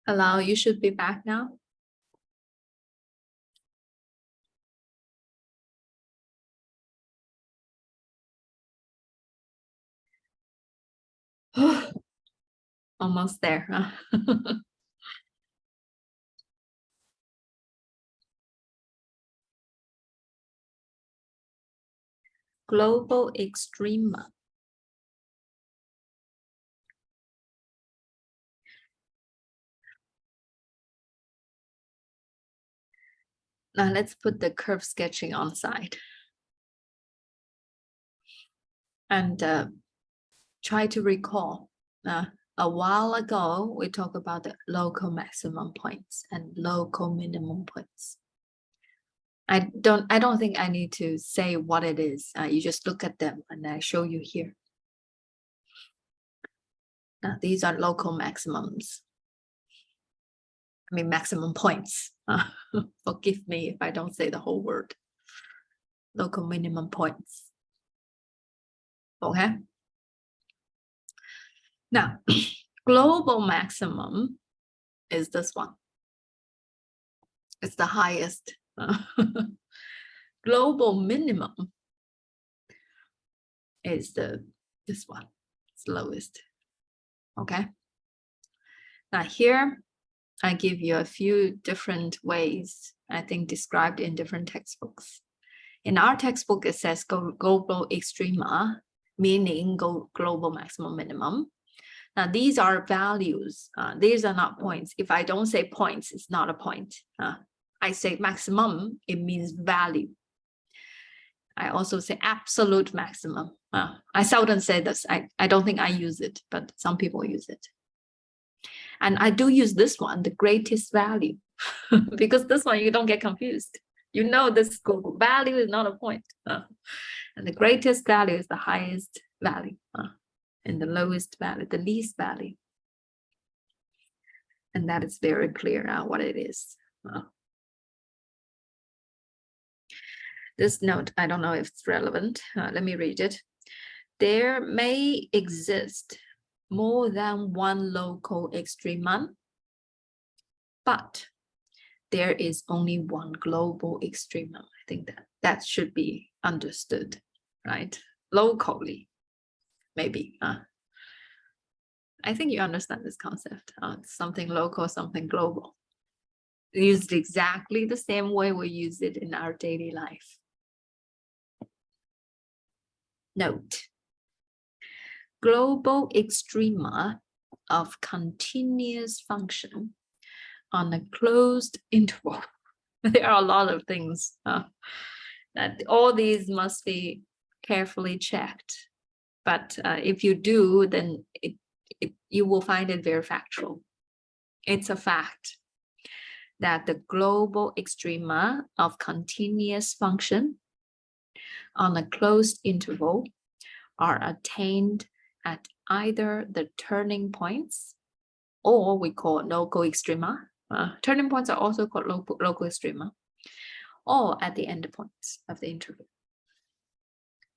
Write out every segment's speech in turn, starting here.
Hello, you should be back now. Almost there, huh? Global Extrema. Now let's put the curve sketching on the side. And try to recall. A while ago, we talked about the local maximum points and local minimum points. I don't think I need to say what it is. You just look at them and I show you here. Now, these are local maximums. I mean, maximum points. Forgive me if I don't say the whole word. Local minimum points. Okay. Now, global maximum is this one. It's the highest. Global minimum is this one. It's lowest. Okay. Now here, I give you a few different ways, I think described in different textbooks. In our textbook, it says global extrema, meaning global maximum minimum. Now, these are values. These are not points. If I don't say points, it's not a point. I say maximum, it means value. I also say absolute maximum. I seldom say this. I don't think I use it, but some people use it. And I do use this one, the greatest value, because this one you don't get confused. You know this value is not a point. And the greatest value is the highest value. And the lowest value, the least value. And that is very clear what it is. This note, I don't know if it's relevant. Let me read it. There may exist more than one local extremum, but there is only one global extremum. I think that should be understood, right? Locally, maybe. I think you understand this concept. Something local, something global. Used exactly the same way we use it in our daily life. Note. Global extrema of continuous function on a closed interval. There are a lot of things that all these must be carefully checked. But if you do, then you will find it very factual. It's a fact that the global extrema of continuous function on a closed interval are attained at either the turning points, or we call local extrema. Turning points are also called local extrema, or at the endpoints of the interval.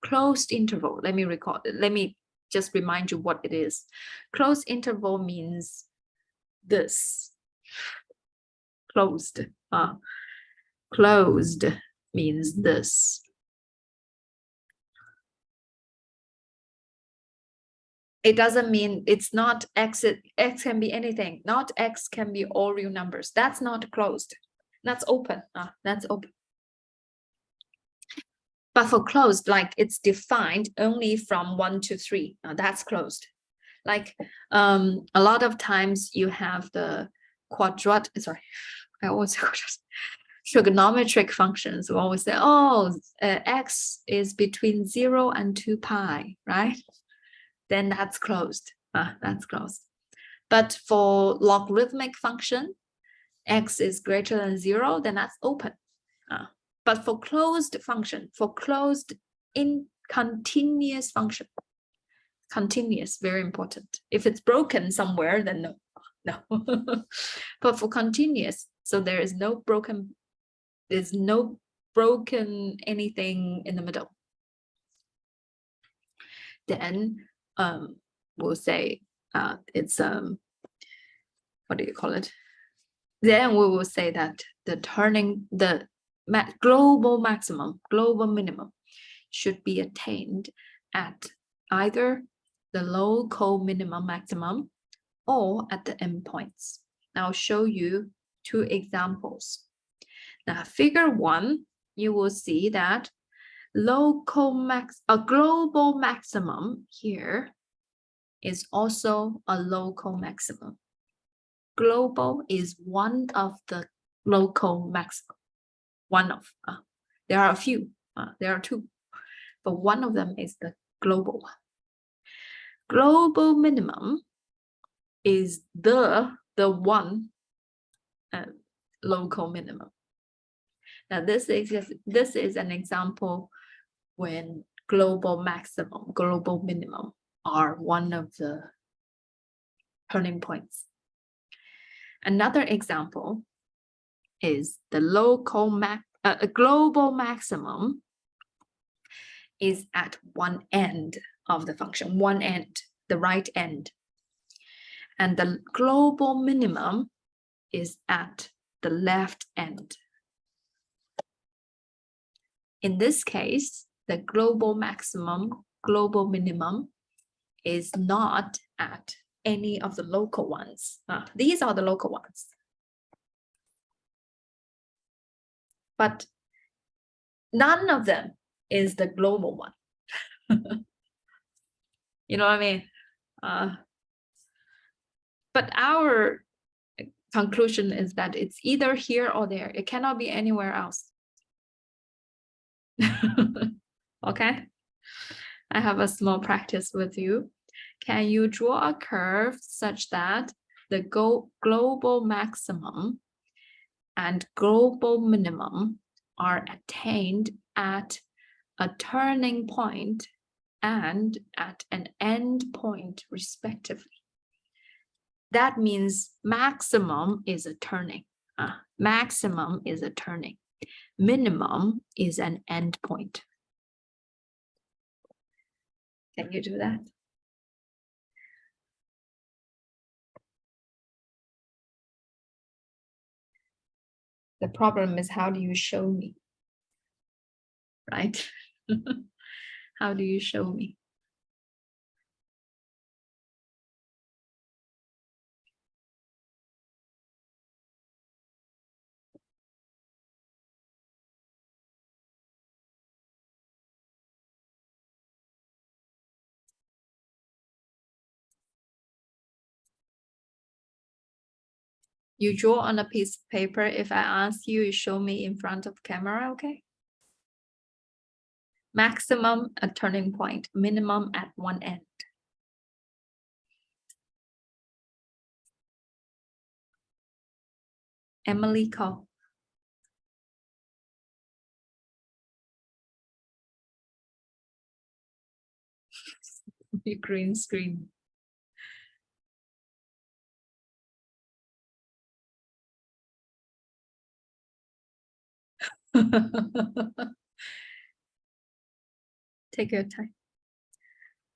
Closed interval, let me just remind you what it is. Closed interval means this. Closed. Closed means this. It doesn't mean it's not x. X can be anything. Not x can be all real numbers. That's not closed. That's open. That's open. But for closed, like it's defined only from 1 to 3. That's closed. Like a lot of times you have the trigonometric functions. We always say, oh, x is between 0 and 2 pi, right? Then that's closed. That's closed. But for logarithmic function, x is greater than 0, then that's open. But for closed function, for closed in continuous function, continuous, very important. If it's broken somewhere, then no. But for continuous, so there is no broken, there's no broken anything in the middle. Then we'll say it's what do you call it? Then we will say that the global maximum, global minimum should be attained at either the local minimum maximum or at the endpoints. I'll show you 2 examples. Now, figure 1, you will see that a global maximum here is also a local maximum. Global is one of the local maximum. One of, there are a few, there are 2, but one of them is the global one. Global minimum is the one local minimum. Now this is an example when global maximum, global minimum are one of the turning points. Another example is the global maximum is at one end of the function, one end, the right end. And the global minimum is at the left end. In this case, the global maximum, global minimum is not at any of the local ones. These are the local ones. But none of them is the global one. You know what I mean? But our conclusion is that it's either here or there. It cannot be anywhere else. Okay? I have a small practice with you. Can you draw a curve such that the global maximum and global minimum are attained at a turning point and at an end point, respectively? That means maximum is a turning. Maximum is a turning. Minimum is an end point. Can you do that? The problem is, how do you show me? Right? How do you show me? You draw on a piece of paper. If I ask you, you show me in front of camera, okay? Maximum a turning point, minimum at one end. Emily Cole. Your green screen. Take your time.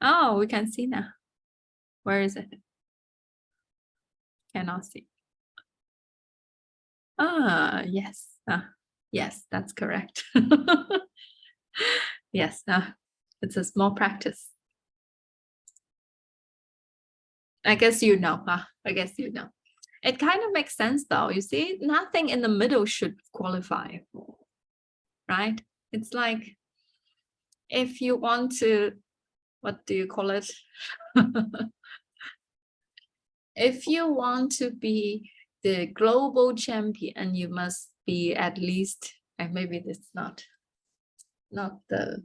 Oh, we can see now. Where is it? Cannot see. Yes. Yes, that's correct. Yes, it's a small practice. I guess you know, I guess you know. It kind of makes sense though. You see, nothing in the middle should qualify, right? It's like, if you want to, what do you call it? If you want to be the global champion, you must be at least, and maybe that's not the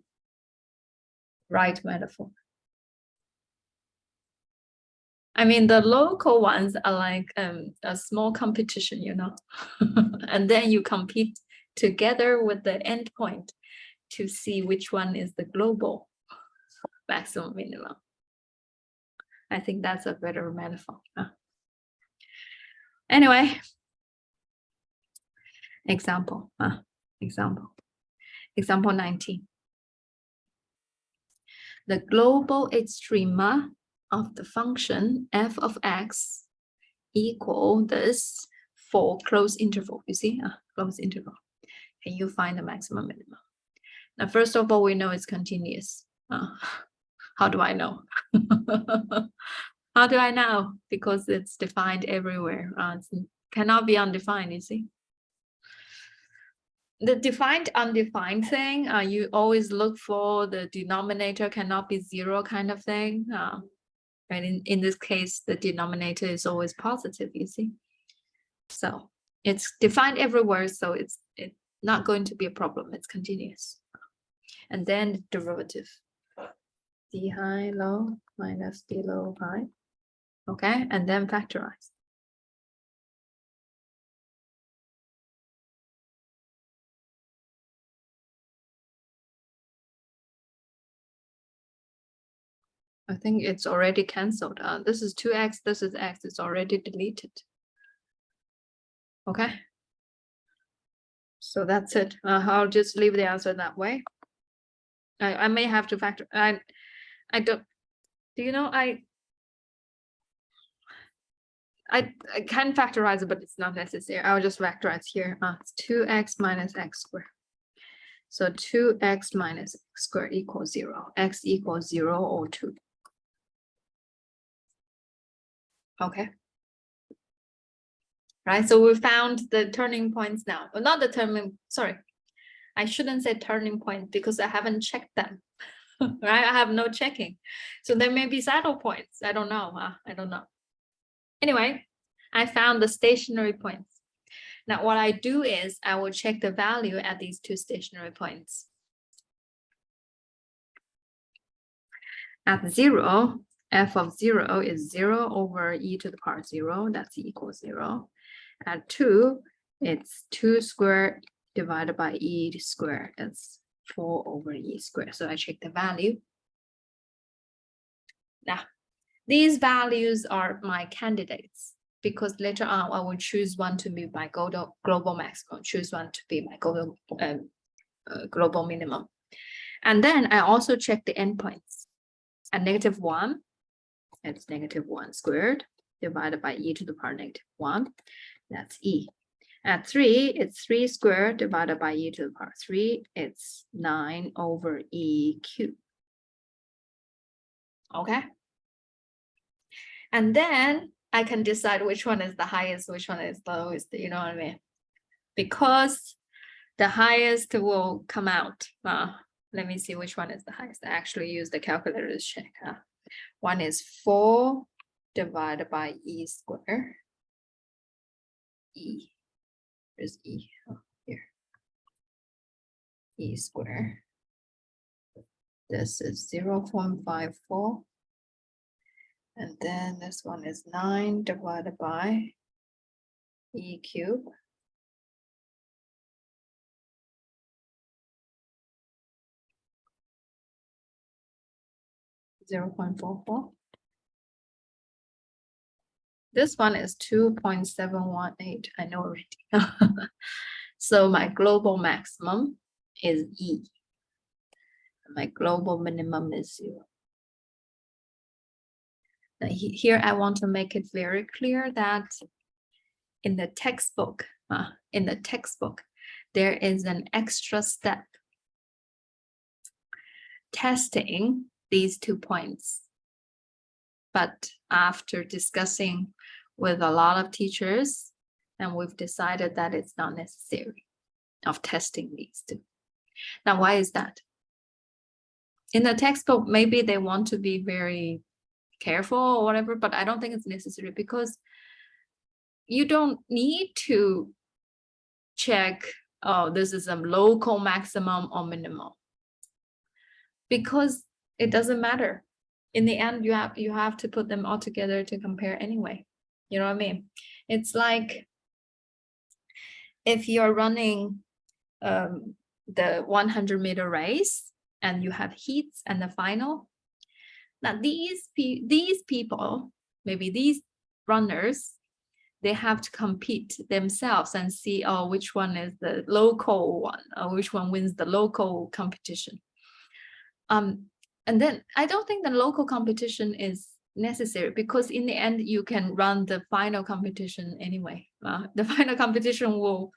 right metaphor. I mean, the local ones are like a small competition, you know, and then you compete together with the end point to see which one is the global maximum minimum. I think that's a better metaphor. Anyway, example 19. The global extrema of the function f of x equal this for closed interval. You see, closed interval. Can you find the maximum minimum? Now, first of all, we know it's continuous. How do I know? How do I know? Because it's defined everywhere. It cannot be undefined, you see. The defined, undefined thing, you always look for the denominator cannot be zero kind of thing. And in this case, the denominator is always positive, you see. So it's defined everywhere, so it's not going to be a problem. It's continuous. And then the derivative. D high low minus D low high. Okay, and then factorize. I think it's already cancelled. This is 2x, this is x, it's already deleted. Okay. So that's it. I'll just leave the answer that way. I may have to factor. I don't. Do you know I can factorize it, but it's not necessary. I'll just factorize here. It's 2x minus x squared. So 2x minus x squared equals 0. X equals 0 or 2. Okay. Right. So we found the turning points now. Well, not the turning. Sorry, I shouldn't say turning point because I haven't checked them. Right. I have no checking. So there may be saddle points. I don't know. I don't know. Anyway, I found the stationary points. Now, what I do is I will check the value at these two stationary points. At 0, f of 0 is 0 over e to the power 0. That's equals 0. At 2, it's 2 squared divided by e squared. That's 4 over e squared. So I check the value. Now, these values are my candidates because later on I will choose one to be my global maximum, choose one to be my global minimum. And then I also check the endpoints. At -1, it's -1 squared divided by e to the power -1. That's e. At 3, it's 3 squared divided by e to the power 3. It's 9 over e cubed. Okay. And then I can decide which one is the highest, which one is the lowest, you know what I mean? Because the highest will come out. Let me see which one is the highest. I actually use the calculator to check. One is 4 divided by e squared. E. There's e here. E squared. This is 0.54. And then this one is 9 divided by e cubed. (0.44). This one is 2.718. I know already. So my global maximum is E. My global minimum is 0. Now, here I want to make it very clear that in the textbook, there is an extra step testing these 2 points. But after discussing with a lot of teachers, and we've decided that it's not necessary of testing these 2. Now, why is that? In the textbook, maybe they want to be very careful or whatever, but I don't think it's necessary because you don't need to check, oh, this is a local maximum or minimum, because it doesn't matter. In the end, you have to put them all together to compare anyway. You know what I mean? It's like if you're running the 100-meter race and you have heats and the final. Now these people, maybe these runners, they have to compete themselves and see, oh, which one is the local one, or which one wins the local competition. And then I don't think the local competition is necessary, because in the end you can run the final competition anyway. The final competition will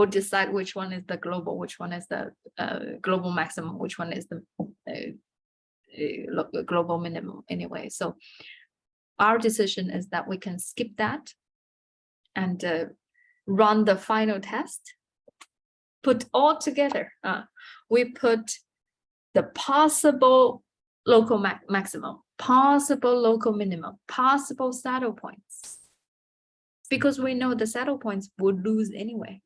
decide which one is the global, which one is the global maximum, which one is the global minimum anyway. So our decision is that we can skip that and run the final test, put all together. We put the possible local maximum, possible local minimum, possible saddle points, because we know the saddle points would lose anyway.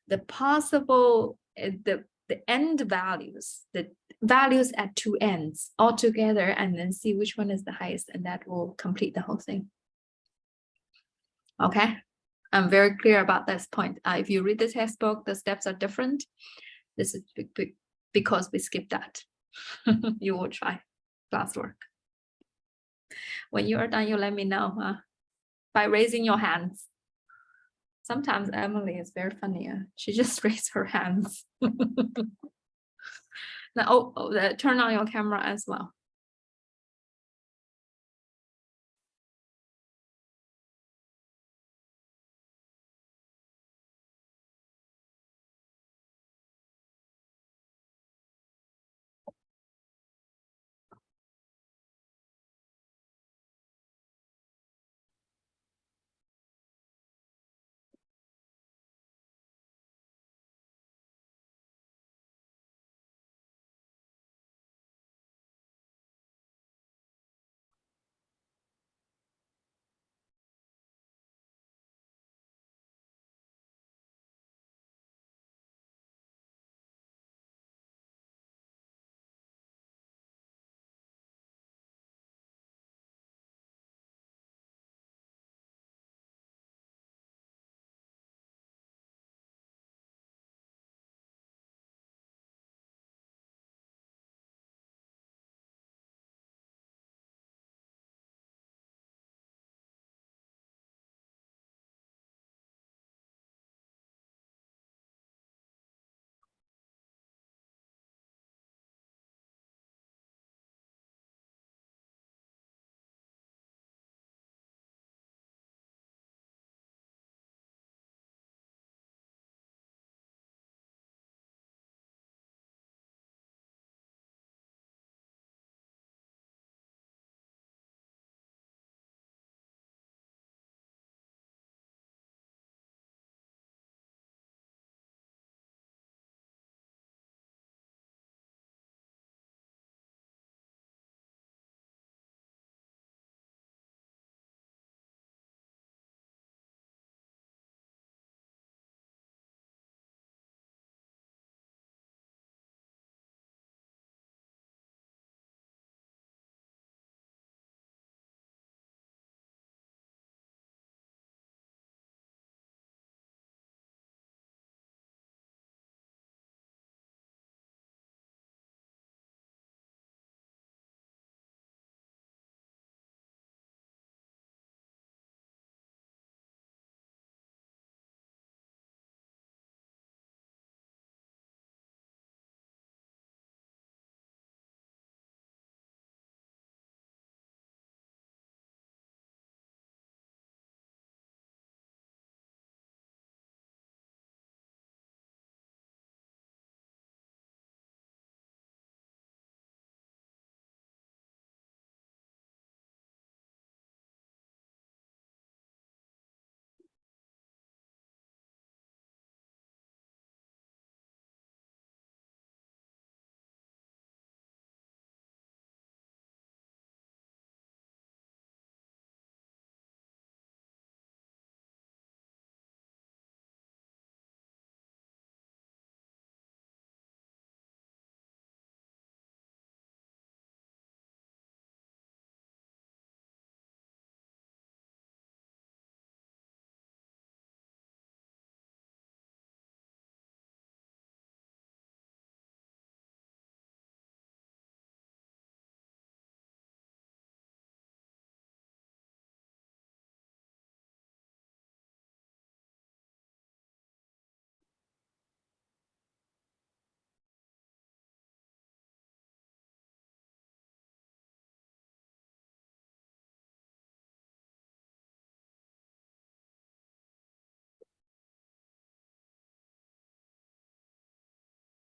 The possible, the end values, the values at two ends all together, and then see which one is the highest, and that will complete the whole thing. Okay, I'm very clear about this point. If you read the textbook, the steps are different. This is because we skipped that. You will try classwork. When you are done, you let me know by raising your hands. Sometimes Emily is very funny. She just raised her hands. Now, turn on your camera as well.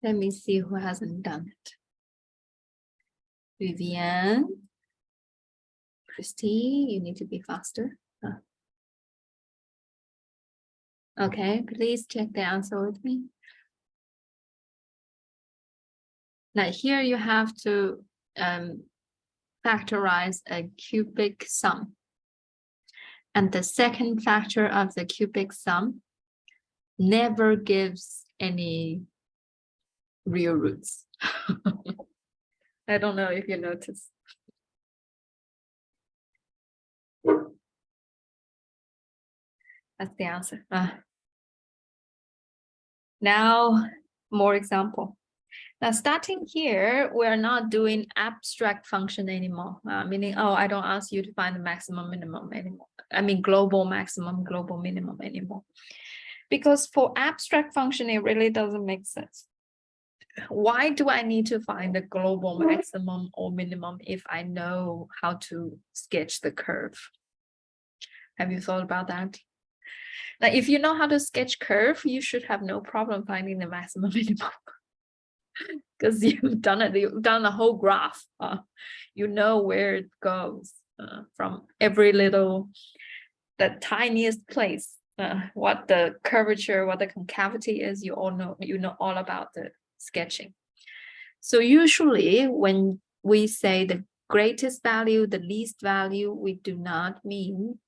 Let me see who hasn't done it. Vivian, Christy, you need to be faster. Okay, please check the answer with me. Now here you have to factorize a cubic sum. And the second factor of the cubic sum never gives any real roots. I don't know if you notice. That's the answer. Now, more example. Now, starting here, we're not doing abstract function anymore, meaning, oh, I don't ask you to find the maximum minimum anymore. I mean, global maximum, global minimum anymore. Because for abstract function, it really doesn't make sense. Why do I need to find the global maximum or minimum if I know how to sketch the curve? Have you thought about that? Like, if you know how to sketch curve, you should have no problem finding the maximum minimum. Because you've done it, you've done the whole graph. You know where it goes from every little, the tiniest place, what the curvature, what the concavity is, you know all about the sketching. So usually when we say the greatest value, the least value, we do not mean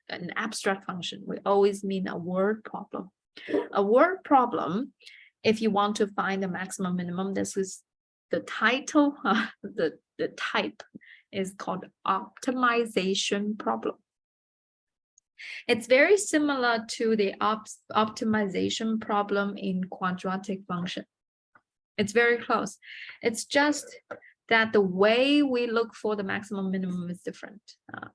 an abstract function. We always mean a word problem. A word problem, if you want to find the maximum minimum, this is the title, the type is called optimization problem. It's very similar to the optimization problem in quadratic function. It's very close. It's just that the way we look for the maximum minimum is different.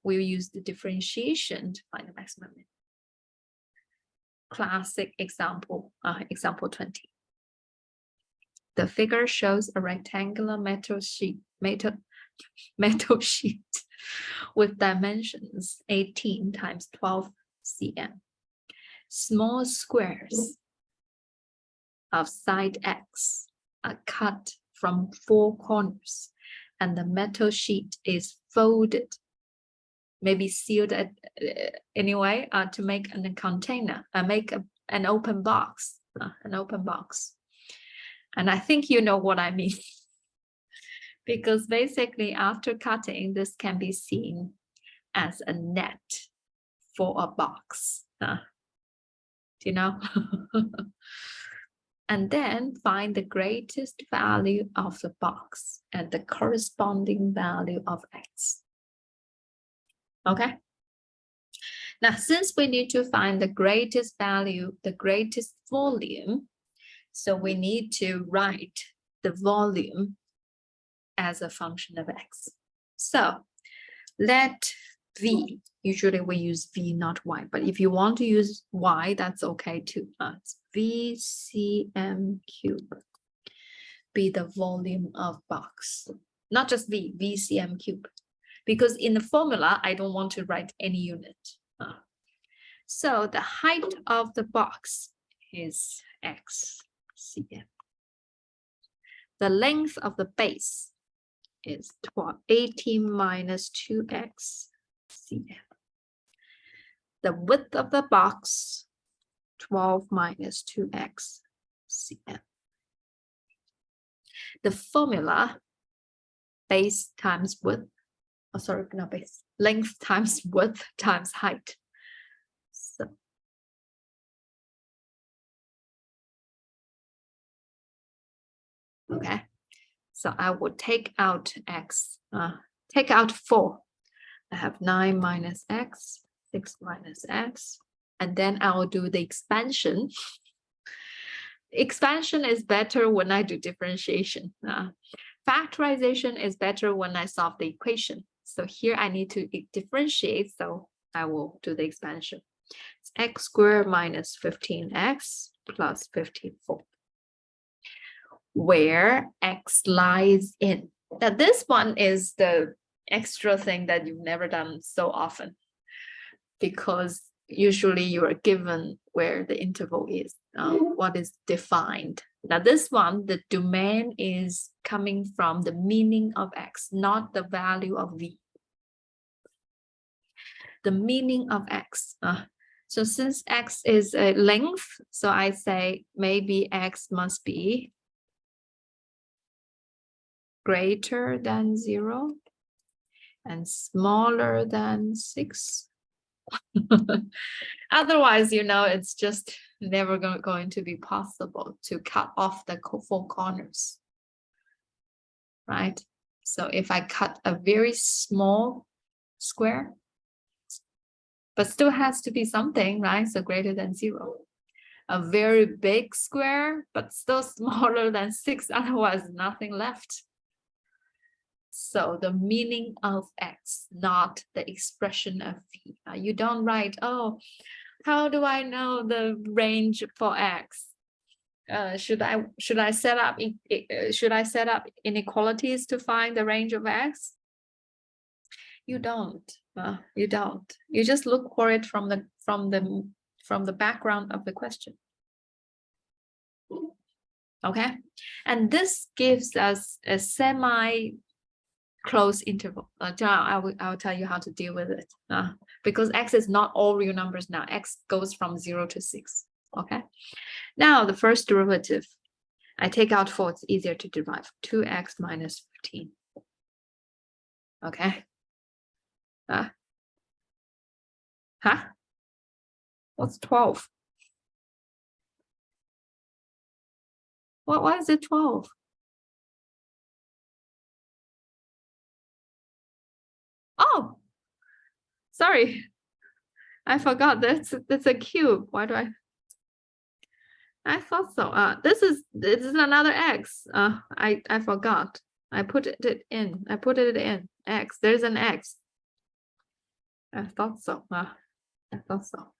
We use the differentiation to find the maximum minimum. Classic example, example 20. The figure shows a rectangular metal sheet with dimensions 18 times 12 cm. Small squares of side X are cut from 4 corners, and the metal sheet is folded, maybe sealed anyway, to make a container, make an open box, And I think you know what I mean. Because basically after cutting, this can be seen as a net for a box. Do you know? And then find the greatest value of the box and the corresponding value of X. Okay. Now, since we need to find the greatest value, the greatest volume, so we need to write the volume as a function of X. So let V, usually we use V, not Y, but if you want to use Y, that's okay too. It's VCM cube be the volume of box, not just V, VCM cube, because in the formula, I don't want to write any unit. So the height of the box is X cm. The length of the base is 18 minus 2x cm. The width of the box, 12 minus 2x cm. The formula, base times width, length times width times height. So okay, so I will take out X, take out 4. I have 9 minus X, 6 minus X, and then I will do the expansion. Expansion is better when I do differentiation. Factorization is better when I solve the equation. So here I need to differentiate, so I will do the expansion. It's X squared minus 15X plus 54. Where X lies in. Now this one is the extra thing that you've never done so often, because usually you are given where the interval is, what is defined. Now this one, the domain is coming from the meaning of x, not the value of v. The meaning of x. So since x is a length, so I say maybe x must be greater than 0 and smaller than 6. Otherwise, it's just never going to be possible to cut off the 4 corners, right? So if I cut a very small square, but still has to be something, right? So greater than 0. A very big square, but still smaller than 6, otherwise nothing left. So the meaning of x, not the expression of v. You don't write, oh, how do I know the range for x? Should I set up inequalities to find the range of x? You don't. You don't. You just look for it from the background of the question. Okay, and this gives us a semi-closed interval. I'll tell you how to deal with it. Because x is not all real numbers now. X goes from 0 to 6. Okay. Now the first derivative, I take out 4. It's easier to derive. 2x minus 15. Okay. What's 12? Why is it 12? Oh, sorry. I forgot that's a cube. Why do I thought so. This is another x. I forgot. I put it in. X. There's an x. I thought so. I thought so.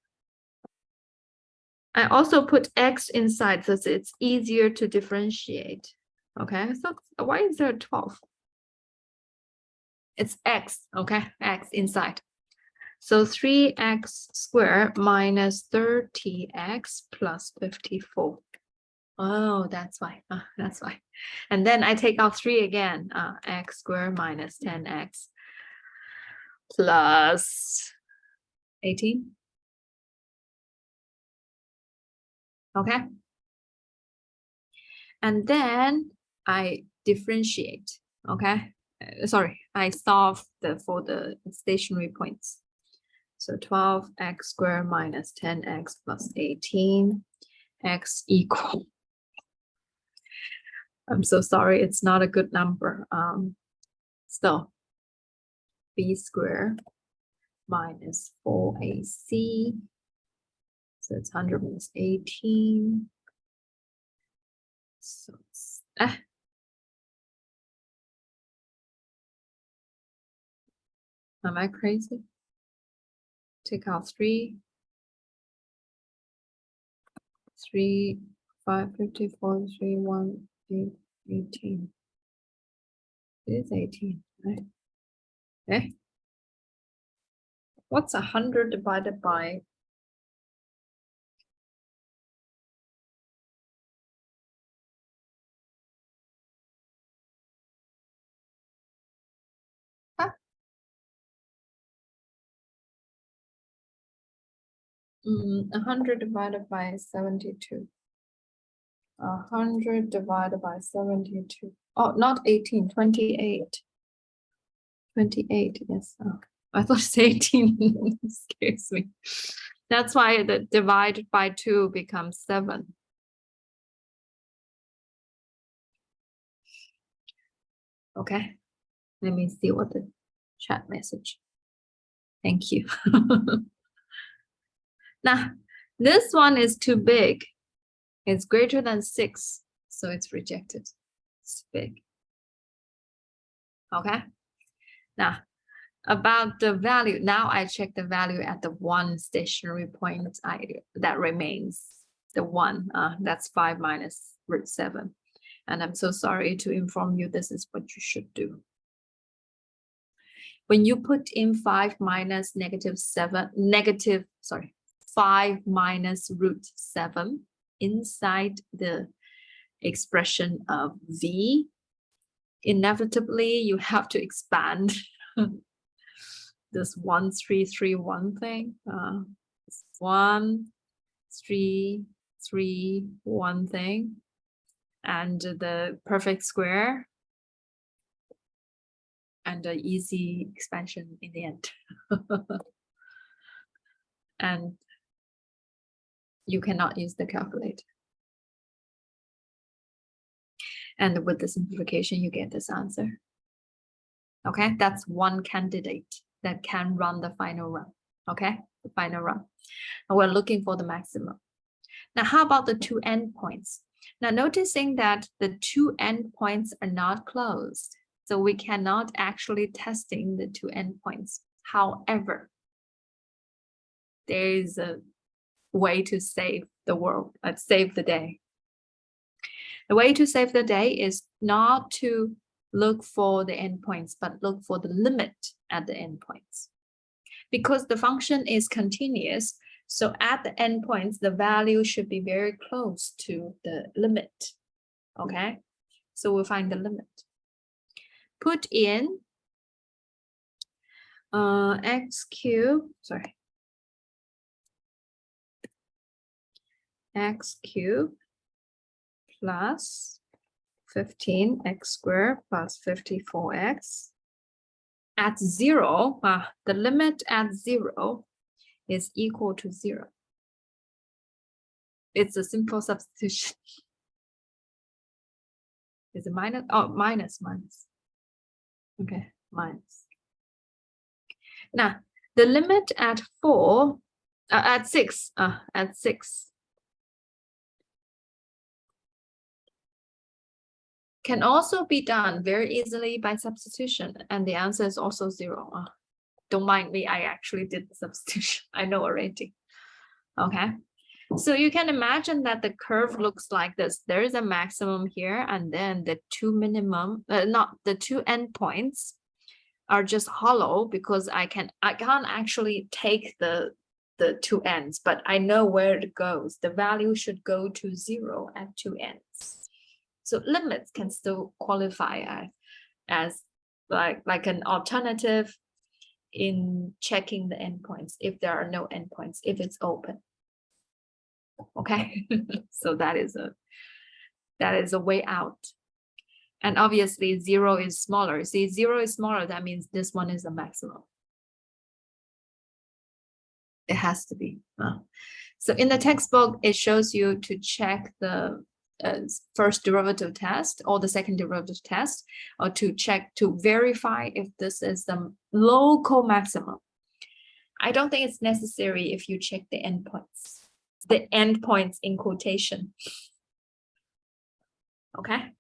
I also put x inside so it's easier to differentiate. Okay. So why is there 12? It's x. Okay. X inside. So 3x squared minus 30x plus 54. Oh, that's why. That's why. And then I take out 3 again. X squared minus 10x plus 18. Okay. And then I differentiate. Okay. Sorry, I solve for the stationary points. So 12x squared minus 10x plus 18, x equal. I'm so sorry, it's not a good number. Still, b squared minus 4ac. So it's 100 minus 18. So it's, am I crazy? Take out 3. 3, 5, 54, 3, 1, 8, 18. It is 18, right? Okay. What's 100 divided by? Huh? 100 divided by 72. 100 divided by 72. Oh, not 18, 28. 28, yes. Oh, I thought it's 18. Scares me. That's why the divided by 2 becomes 7. Okay. Let me see what the chat message. Thank you. Now, this one is too big. It's greater than 6, so it's rejected. It's big. Okay. Now, about the value, now I check the value at the 1 stationary point that remains. The 1, that's 5 minus root 7. And I'm so sorry to inform you, this is what you should do. When you put in 5 minus negative 7, 5 minus root 7 inside the expression of v, inevitably you have to expand this 1331 thing. 1331 thing, and the perfect square, and the easy expansion in the end. And you cannot use the calculator. And with the simplification, you get this answer. Okay, that's one candidate that can run the final run. Okay, the final run. And we're looking for the maximum. Now, how about the two endpoints? Now, noticing that the two endpoints are not closed, so we cannot actually testing the two endpoints. However, there is a way to save the world, save the day. The way to save the day is not to look for the endpoints, but look for the limit at the endpoints. Because the function is continuous, so at the endpoints, the value should be very close to the limit. Okay, so we'll find the limit. Put in x cubed, sorry, x cubed plus 15x squared plus 54x at 0. The limit at 0 is equal to 0. It's a simple substitution. Is it minus? Oh, minus. Okay, minus. Now, the limit at 4, at 6, can also be done very easily by substitution, and the answer is also 0. Don't mind me, I actually did the substitution. I know already. Okay, so you can imagine that the curve looks like this. There is a maximum here, and then the two minimum, not the two endpoints are just hollow, because I can't actually take the two ends, but I know where it goes. The value should go to 0 at two ends. So limits can still qualify as like an alternative in checking the endpoints if there are no endpoints, if it's open. Okay, so that is a way out. And obviously 0 is smaller. See, 0 is smaller, that means this one is the maximum. It has to be. So in the textbook, it shows you to check the first derivative test or the second derivative test, or to check to verify if this is the local maximum. I don't think it's necessary if you check the endpoints. The endpoints in quotation. Okay.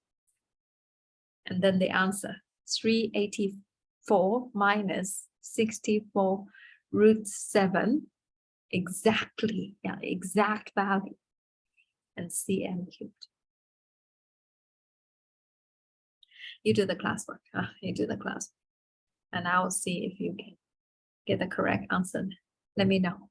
And then the answer, 384 minus 64 root 7, exactly, yeah, exact value, and cm cubed. You do the classwork, you do the class, and I will see if you can get the correct answer. Let me know.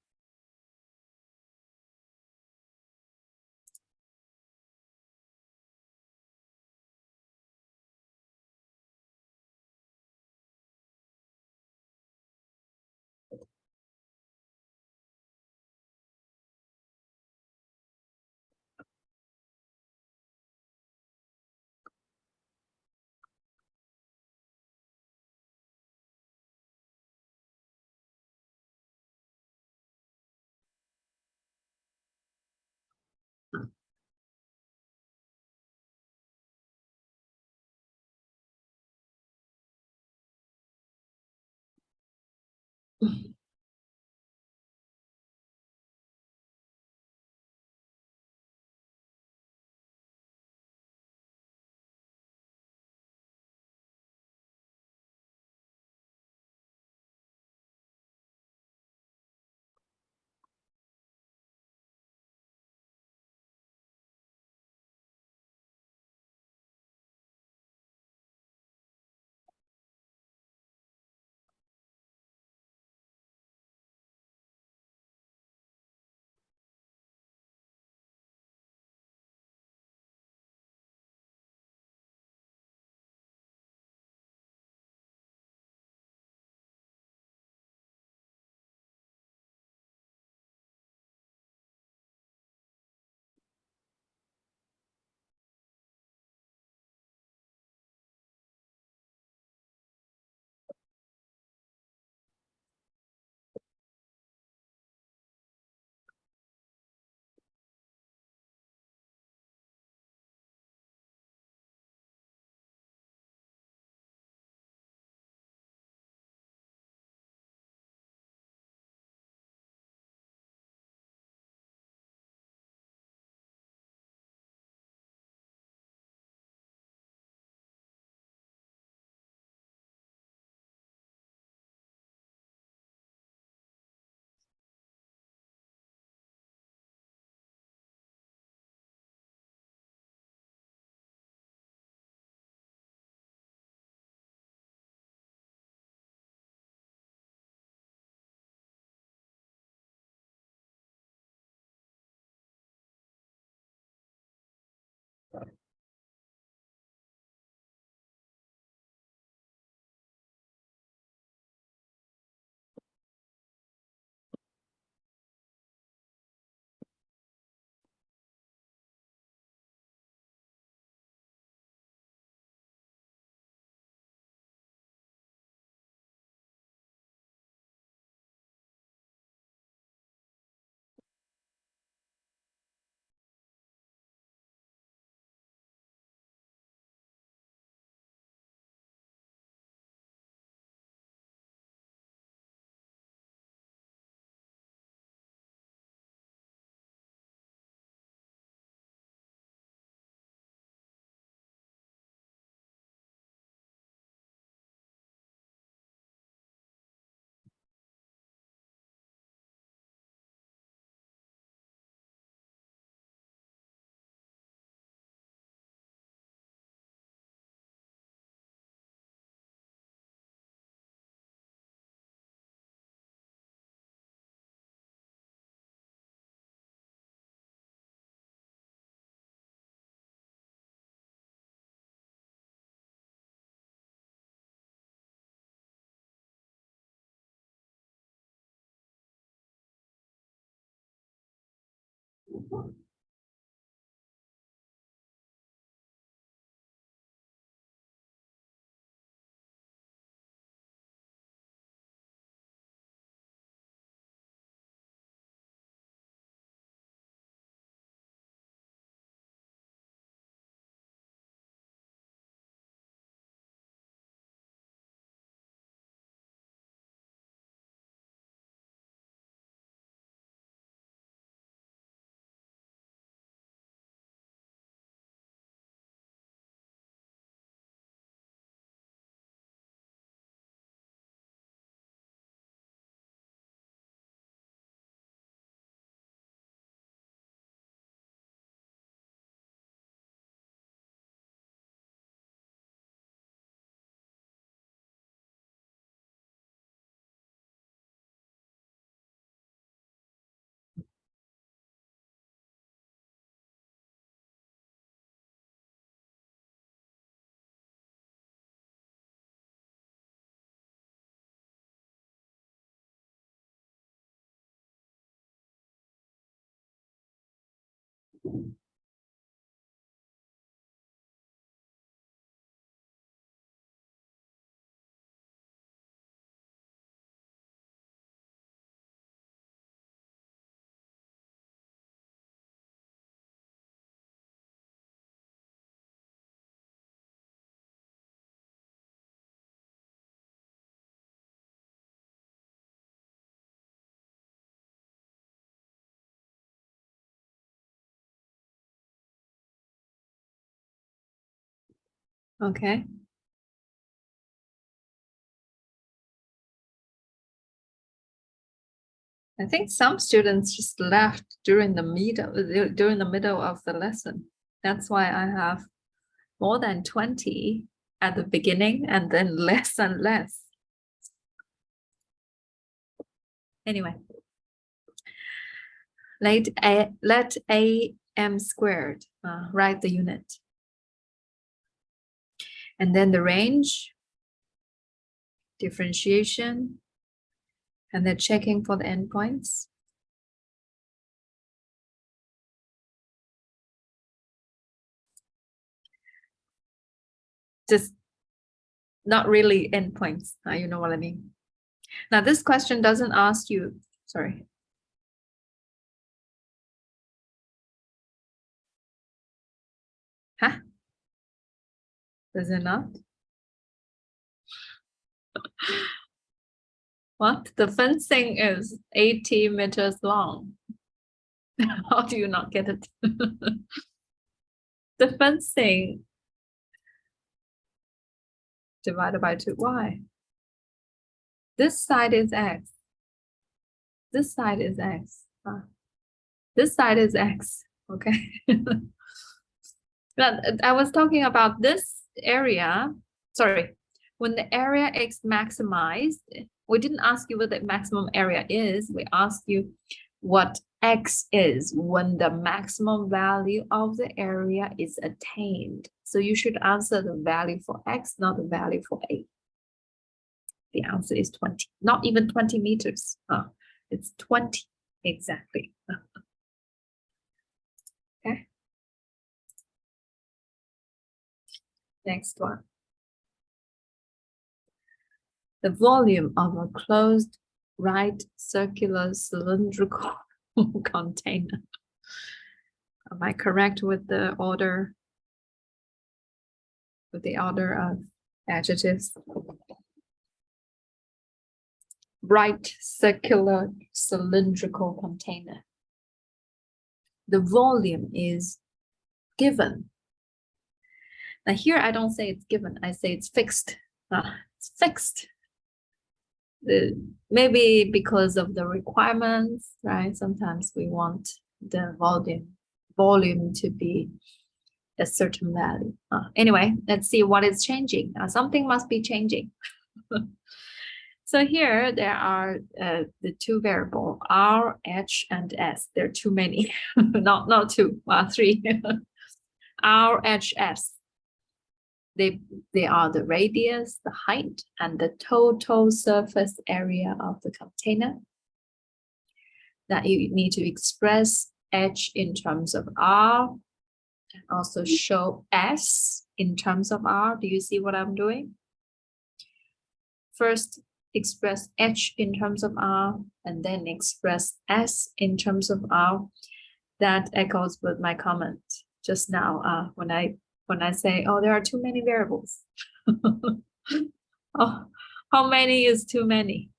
Okay. I think some students just left during the middle of the lesson. That's why I have more than 20 at the beginning and then less and less. Anyway, let a m squared write the unit. And then the range, differentiation, and then checking for the endpoints. Just not really endpoints, you know what I mean? Now this question doesn't ask you, sorry. Huh? Does it not? What? The fencing is 80 meters long. How do you not get it? The fencing divided by 2. Why? This side is x. This side is x. This side is x. Okay. But I was talking about this area. Sorry. When the area is maximized, we didn't ask you what the maximum area is. We asked you what x is when the maximum value of the area is attained. So you should answer the value for x, not the value for a. The answer is 20, not even 20 meters. It's 20 exactly. Okay. Next one. The volume of a closed right circular cylindrical container. Am I correct with the order? With the order of adjectives? Right circular cylindrical container. The volume is given. Now here I don't say it's given, I say it's fixed. It's fixed. Maybe because of the requirements, right? Sometimes we want the volume to be a certain value. Anyway, let's see what is changing. Something must be changing. So here there are the two variables R, H, and S. There are too many, not two, 3. R, H, S. They are the radius, the height, and the total surface area of the container that you need to express h in terms of r, and also show s in terms of r. Do you see what I'm doing? First, express h in terms of r, and then express s in terms of r. That echoes with my comment just now when I say, oh, there are too many variables. Oh, how many is too many?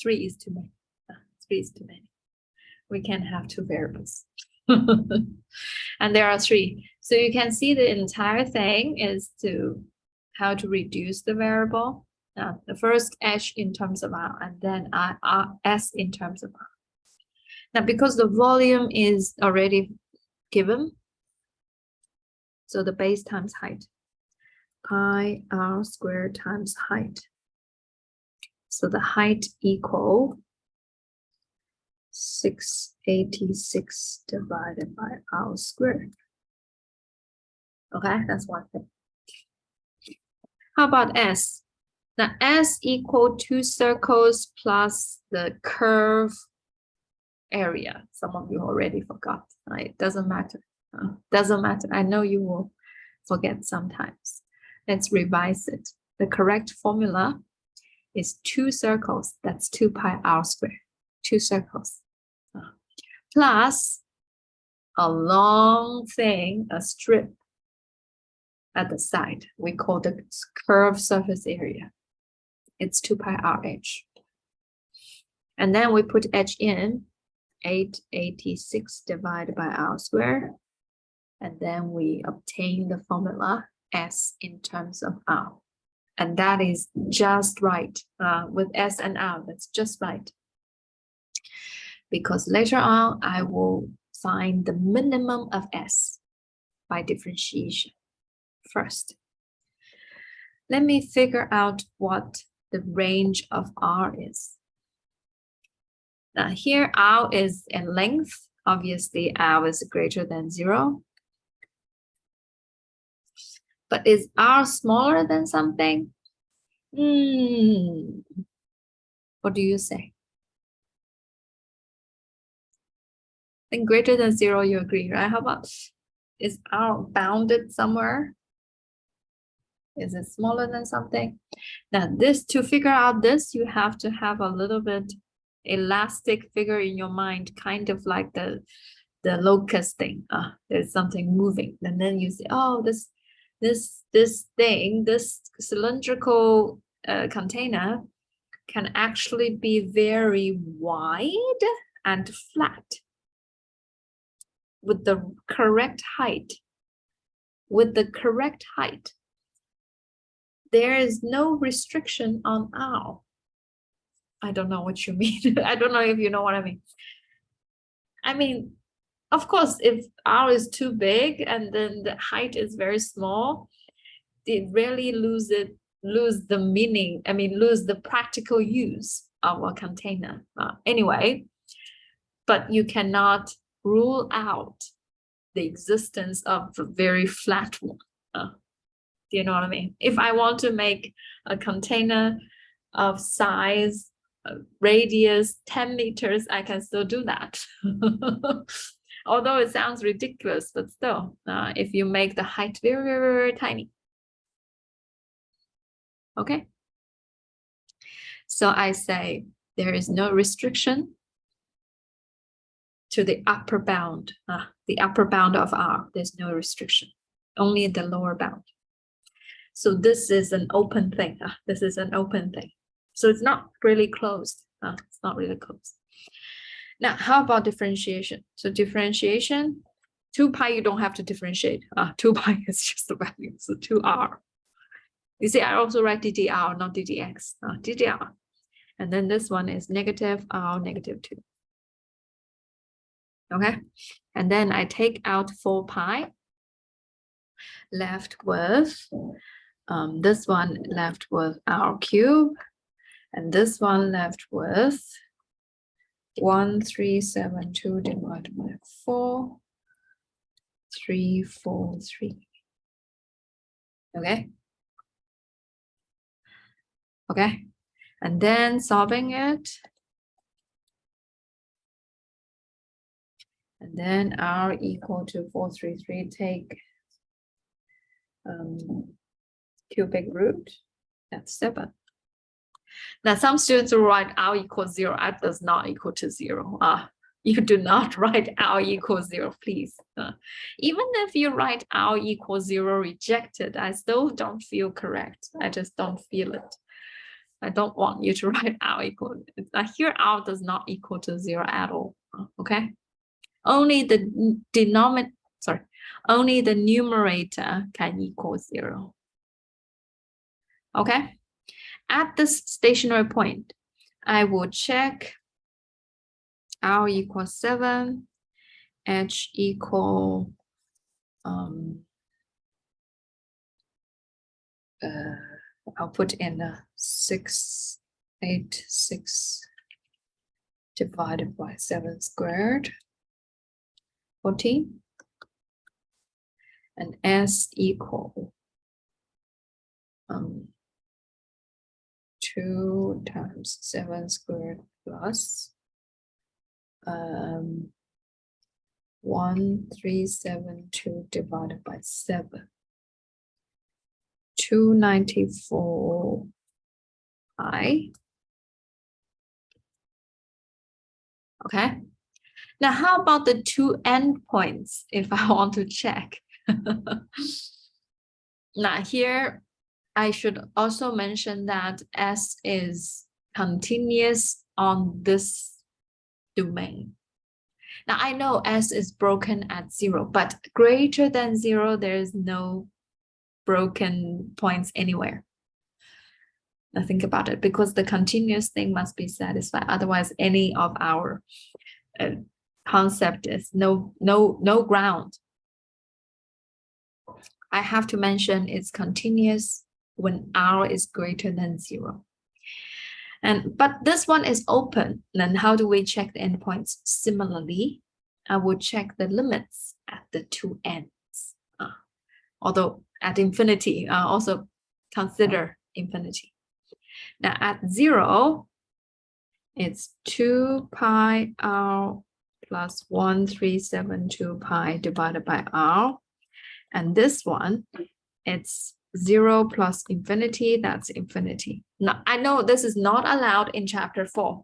3 is too many. 3 is too many. We can have 2 variables. And there are 3. So you can see the entire thing is to how to reduce the variable. The first h in terms of r, and then s in terms of r. Now, because the volume is already given, so the base times height, pi r squared times height. So the height equal 686 divided by r squared. Okay, that's one thing. How about s? Now s equal 2 circles plus the curve area. Some of you already forgot. It doesn't matter. Doesn't matter. I know you will forget sometimes. Let's revise it. The correct formula is 2 circles. That's 2 pi r squared. 2 circles. Plus a long thing, a strip at the side. We call the curved surface area. It's 2 pi r h. And then we put h in, 886 divided by r squared. And then we obtain the formula s in terms of r. And that is just right. With s and r, that's just right. Because later on, I will find the minimum of s by differentiation first. Let me figure out what the range of r is. Now here, r is in length. Obviously, r is greater than 0. But is r smaller than something? What do you say? I think greater than 0, you agree, right? How about, is r bounded somewhere? Is it smaller than something? Now this, to figure out this, you have to have a little bit elastic figure in your mind, kind of like the locust thing. There's something moving, and then you say, oh, this thing, this cylindrical container can actually be very wide and flat with the correct height. With the correct height, there is no restriction on r. I don't know what you mean. I don't know if you know what I mean. I mean, of course, if r is too big and then the height is very small, it really lose the meaning. I mean, lose the practical use of a container. Anyway, but you cannot rule out the existence of a very flat one. Do you know what I mean? If I want to make a container of size, radius 10 meters, I can still do that. Although it sounds ridiculous, but still, if you make the height very, very, very tiny. Okay. So I say there is no restriction to the upper bound. The upper bound of R, there's no restriction, only the lower bound. So this is an open thing. This is an open thing. So it's not really closed. It's not really closed. Now, how about differentiation? So differentiation, 2 pi, you don't have to differentiate. 2 pi is just the value, so 2r. You see, I also write ddr, not ddx. Ddr. And then this one is negative r, negative 2. Okay, and then I take out 4 pi, left with this one left with r cube, and this one left with 1372 divided by 4, 343. Okay. Okay, and then solving it, And then R equal to 433, take cubic root, that's 7. Now, some students will write R equals 0. R does not equal to 0. You do not write R equals 0, please. Even if you write R equals 0 rejected, I still don't feel correct. I just don't feel it. I don't want you to write R equal. Here, R does not equal to 0 at all. Okay? Only the only the numerator can equal 0. Okay? At this stationary point, I will check R equals 7, H equal I'll put in 686 divided by 7 squared, 14, and S equal 2 times 7 squared plus 1372 divided by 7, 294 pi. Okay. Now, how about the two endpoints if I want to check? Now, here I should also mention that S is continuous on this domain. Now, I know S is broken at 0, but greater than 0, there is no broken points anywhere. Now, think about it, because the continuous thing must be satisfied. Otherwise, any of our concept is no ground. I have to mention it's continuous when R is greater than 0. But this one is open. Then how do we check the endpoints? Similarly, I will check the limits at the two ends. Although at infinity, also consider infinity. Now at 0, it's 2 pi R plus 1372 pi divided by R. And this one, it's 0 plus infinity, that's infinity. Now, I know this is not allowed in chapter 4.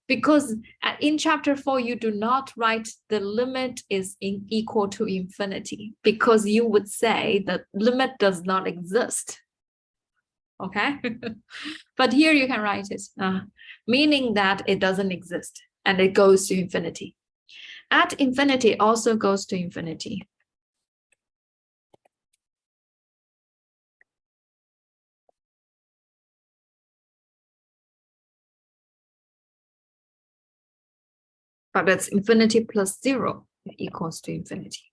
Because in chapter 4, you do not write the limit is equal to infinity, because you would say the limit does not exist. Okay? But here you can write it, meaning that it doesn't exist and it goes to infinity. At infinity also goes to infinity. But it's infinity plus 0 equals to infinity.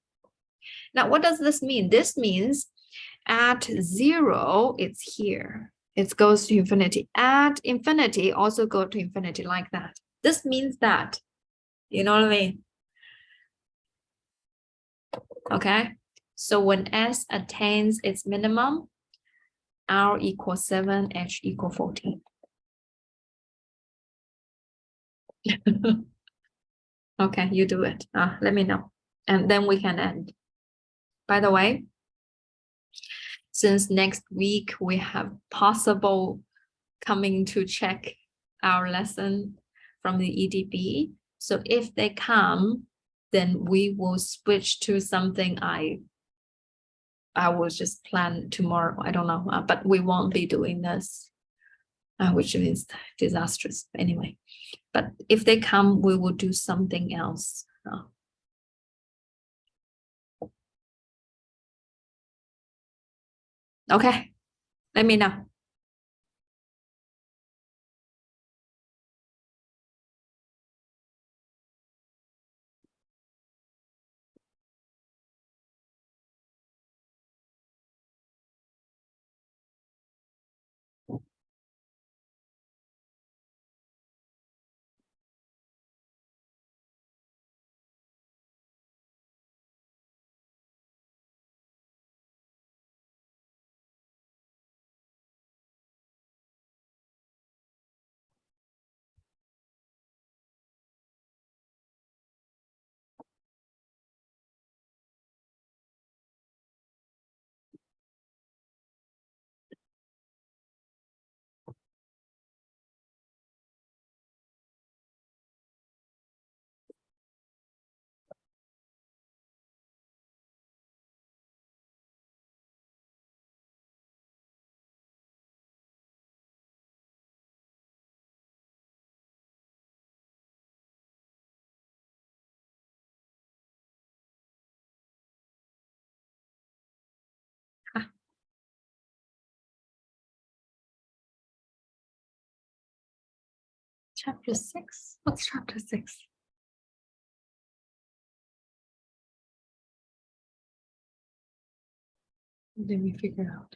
Now, what does this mean? This means at 0, it's here. It goes to infinity. At infinity, also go to infinity like that. This means that, you know what I mean? Okay. So when S attains its minimum, R equals 7, H equals 14. Okay, you do it. Let me know. And then we can end. By the way, since next week we have possible coming to check our lesson from the EDB. So if they come, then we will switch to something I will just plan tomorrow. I don't know, but we won't be doing this, which means disastrous anyway. But if they come, we will do something else. Okay, let me know. Chapter 6? What's chapter 6? Let me figure out.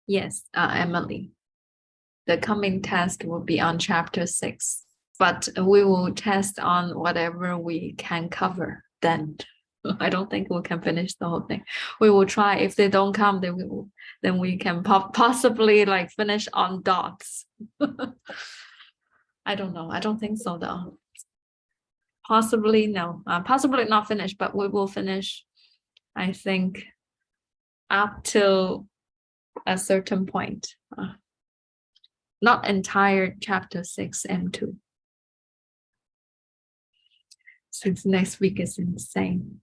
Yes, Emily. The coming test will be on chapter 6, but we will test on whatever we can cover then. I don't think we can finish the whole thing. We will try. If they don't come, then we can possibly like finish on dots. I don't know. I don't think so though. Possibly no. Possibly not finish, but we will finish, I think, up till a certain point. Not entire chapter 6 M2. Since next week is insane.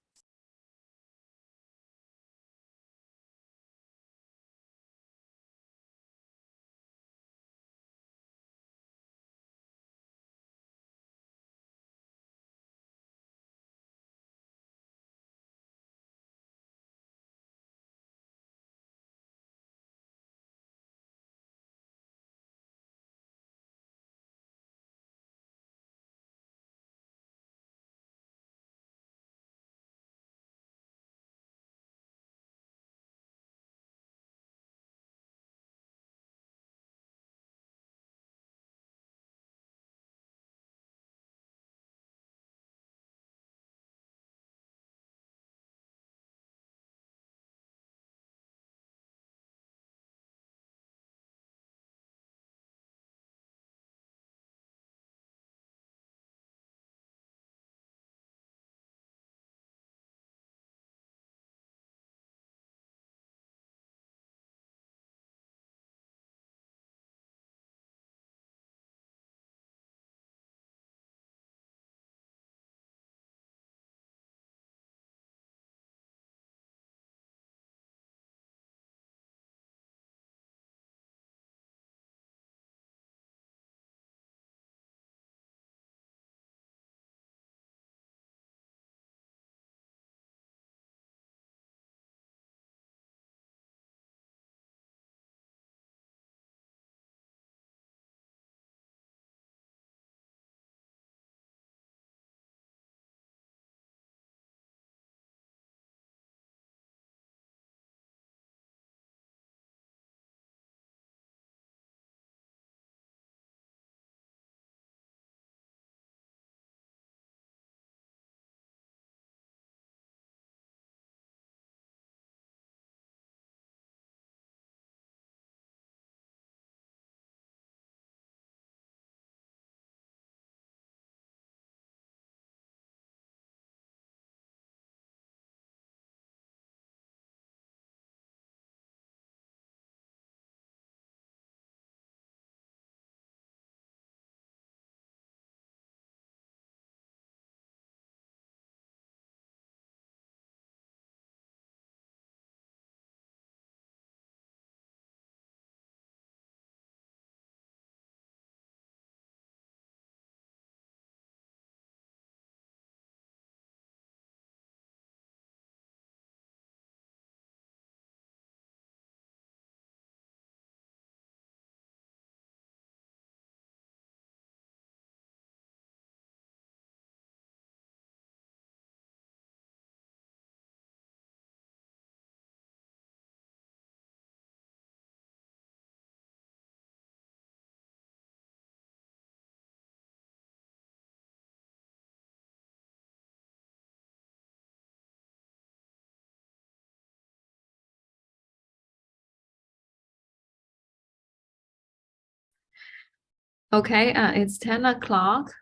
Okay, it's 10 o'clock.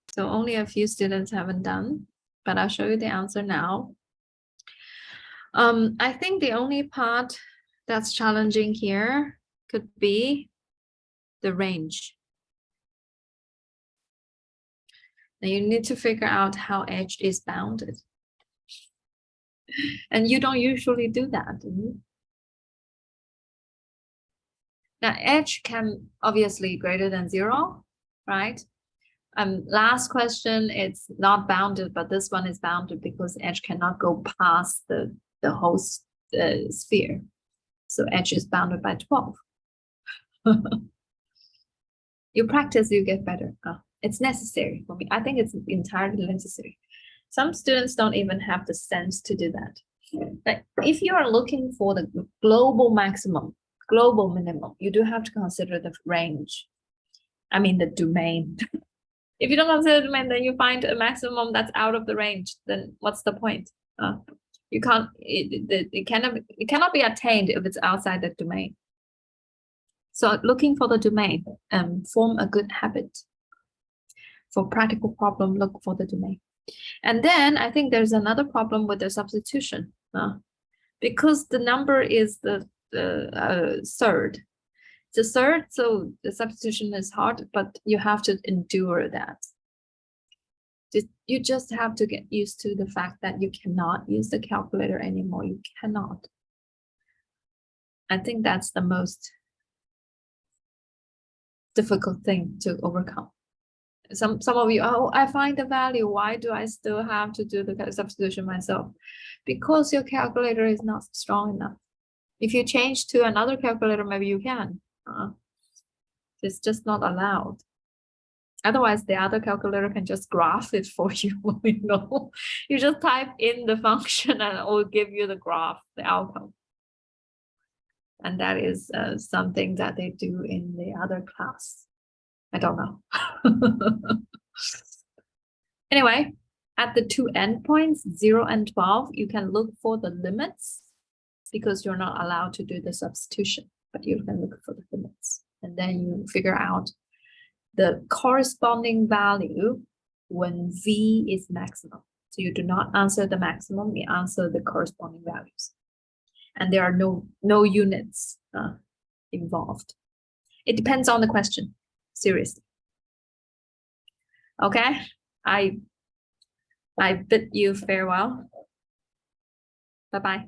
So only a few students haven't done, but I'll show you the answer now. I think the only part that's challenging here could be the range. And you need to figure out how edge is bounded. And you don't usually do that, do you? Now, edge can obviously greater than 0, right? Last question, it's not bounded, but this one is bounded because edge cannot go past the whole sphere. So edge is bounded by 12. You practice, you get better. It's necessary for me. I think it's entirely necessary. Some students don't even have the sense to do that. But if you are looking for the global maximum, global minimum, you do have to consider the range. I mean, the domain. If you don't consider the domain, then you find a maximum that's out of the range. Then what's the point? You can't. It cannot be attained if it's outside the domain. So looking for the domain, form a good habit. For practical problem, look for the domain. And then I think there's another problem with the substitution. Because the number is the third. It's a third, so the substitution is hard, but you have to endure that. You just have to get used to the fact that you cannot use the calculator anymore. You cannot. I think that's the most difficult thing to overcome. Some of you, oh, I find the value. Why do I still have to do the substitution myself? Because your calculator is not strong enough. If you change to another calculator, maybe you can. It's just not allowed. Otherwise, the other calculator can just graph it for you. You know, you just type in the function and it will give you the graph, the outcome. And that is something that they do in the other class. I don't know. Anyway, at the two endpoints, 0 and 12, you can look for the limits because you're not allowed to do the substitution, but you can look for the limits. And then you figure out the corresponding value when V is maximum. So you do not answer the maximum, you answer the corresponding values. And there are no units involved. It depends on the question, seriously. Okay, I bid you farewell. Bye-bye.